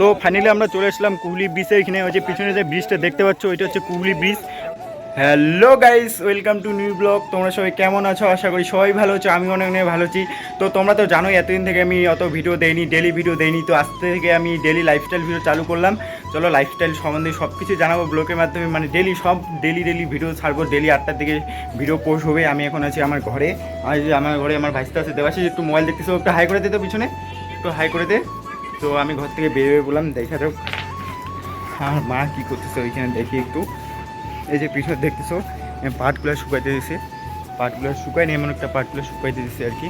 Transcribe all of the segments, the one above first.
তো ফাইনালি আমরা চলে আসলাম কুগলি ব্রিজে। এখানে ওই যে পিছনে যে ব্রিজটা দেখতে পাচ্ছ ওইটা হচ্ছে কুগলি bridge. Hello guys, welcome to new blog. তোমরা সবাই কেমন আছো? আশা করি সবাই ভালো আছো, আমি অনেক অনেক ভালো আছি। তো তোমরা তো জানোই এতদিন থেকে আমি অত ভিডিও দেইনি, ডেলি ভিডিও দেইনি। তো আজ থেকে আমি ডেলি লাইফস্টাইল ভিডিও চালু করলাম। চলো লাইফস্টাইল সম্বন্ধে সব কিছু জানাবো ব্লগের মাধ্যমে, মানে ডেলি ভিডিও ছাড়বো। ডেলি 8টার দিকে ভিডিও পোস্ট হবে। আমি এখন আছি আমার ঘরে। আমার ঘরে আমার ভাইস্তা আছে দেবাশিস, একটু মোবাইল দেখতেছো, একটু হাই করে দে তো, পিছনে একটু হাই করে দে। তো আমি ঘর থেকে বেরিয়ে বললাম, দেখা যাক আমার মা কী করতেছে ওইখানে, দেখি একটু। এই যে পিছনে দেখতেছো পাটগুলো শুকাইতে দিয়েছে, পাটগুলো শুকায়নি, এমন একটা পাটগুলো শুকাইতে দিচ্ছে আর কি।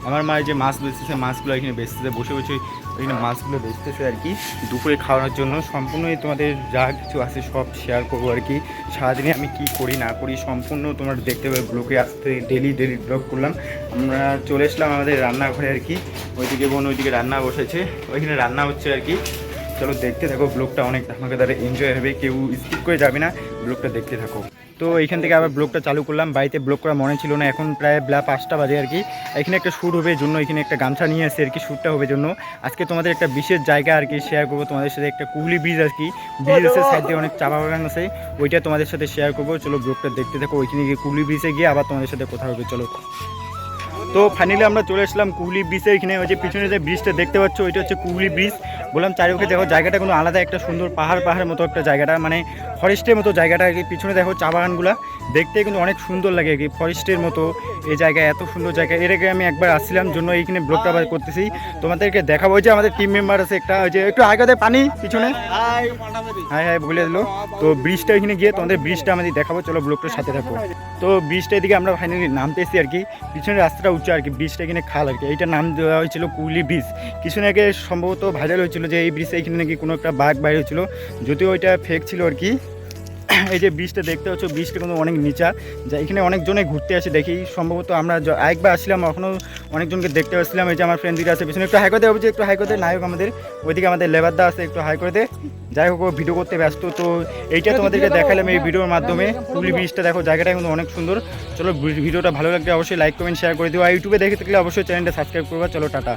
আমার মা যে মাছ বেচতেছে, মাছগুলো এখানে বেচতেছে, বসে বসে ওইখানে মাছগুলো বেচতেছে আর কি দুপুরে খাওয়ানোর জন্য। সম্পূর্ণই তোমাদের যা কিছু আছে সব শেয়ার করবো আর কি। সারাদিনে আমি কি করি না করি সম্পূর্ণ তোমরা দেখতে পাবে ব্লগে। আসতে ডেলি ব্লগ করলাম। আমরা চলে আসলাম আমাদের রান্নাঘরে আর কি। ওইদিকে বোন ওইদিকে রান্না বসেছে, ওইখানে রান্না হচ্ছে আর কি। চলো দেখতে থাকো ব্লগটা, অনেক ধামাকাদার এনজয় হবে, কেউ স্কিপ করে যাবে না, ব্লগটা দেখতে থাকো। তো এইখান থেকে আবার ব্লগটা চালু করলাম। বাড়িতে ব্লগ করা মনে ছিল না, এখন প্রায় 5টা বাজে আর কি। এখানে একটা শ্যুট হবে জন্য এখানে একটা গামছা নিয়ে আসছে আর কি, শ্যুটটা হবে জন্য। আজকে তোমাদের একটা বিশেষ জায়গা আর কি শেয়ার করবো তোমাদের সাথে, একটা কুগলি ব্রিজ আর কি। ব্রিজের সাইড দিয়ে অনেক চা বাগান আছে, ওইটা তোমাদের সাথে শেয়ার করবো। চলো ব্লগটা দেখতে থাকো। ওইখানে গিয়ে কুগলি ব্রিজে গিয়ে আবার তোমাদের সাথে কথা হবে, চলো। তো ফাইনালি আমরা চলে আসলাম কুগলি ব্রিজে। এখানে ওই যে পিছনে যে ব্রিজটা দেখতে পাচ্ছ ওইটা হচ্ছে কুগলি ব্রিজ। বললাম চারিপাশে দেখো জায়গাটা কোনো আলাদা একটা সুন্দর পাহাড়ের মতো একটা জায়গাটা, মানে ফরেস্টের মতো জায়গাটা আর কি। পিছনে দেখো চা বাগানগুলো দেখতে কিন্তু অনেক সুন্দর লাগে আর কি, ফরেস্টের মতো এই জায়গায়, এত সুন্দর জায়গা। এর আগে আমি একবার আসছিলাম জন্য এইখানে ব্লগটা আবার করতেছি, তোমাদেরকে দেখাবো। ওই যে আমাদের টিম মেম্বার আছে একটা, ওই যে একটু আগে পানি পিছনে হাই হাই বলে দিল। তো ব্রিজটা এখানে গিয়ে তোমাদের ব্রিজটা আমাদের দেখাবো, চলো ব্লগটার সাথে থাকো। তো ব্রিজটা এদিকে আমরা ফাইনালি নামতেছি আর কি। পিছনের রাস্তাটা উঁচু আর কি, ব্রিজটা এখানে খাল আর কি। এইটার নাম দেওয়া হয়েছিল কুগলি ব্রিজ। কিছুদিন আগে সম্ভবত ভাইরাল হয়েছিল যে এই ব্রিজে এখানে নাকি কোনো একটা বাঘ বাইরে হয়েছিল, যদিও ওইটা ফেক ছিল আর কি। এই যে ব্রিজটা দেখতে পাচ্ছ, ব্রিজটা কিন্তু অনেক নিচা, যা এখানে অনেকজনে ঘুরতে আসে দেখি। সম্ভবত আমরা একবার আসলাম, এখনও অনেকজনকে দেখতে পাচ্ছিলাম। এই যে আমার ফ্রেন্ড দিকে আছে পিছনে, একটু হাই করে দেবে, একটু হাই করে দে। নায়ক আমাদের ওইদিকে আমাদের লেবারদা আছে, একটু হাই করে দে। যাই হোক, ভিডিও করতে ব্যস্ত। তো এইটা তোমাদেরকে দেখালাম এই ভিডিওর মাধ্যমে। কুগলি ব্রিজটা দেখো, জায়গাটা কিন্তু অনেক সুন্দর। চলো ভিডিওটা ভালো লাগলে অবশ্যই লাইক কমেন্ট শেয়ার করে দিও। আর ইউটিউবে দেখে থাকলে অবশ্যই চ্যানেলটা সাবস্ক্রাইব করবা। চলো টাটা।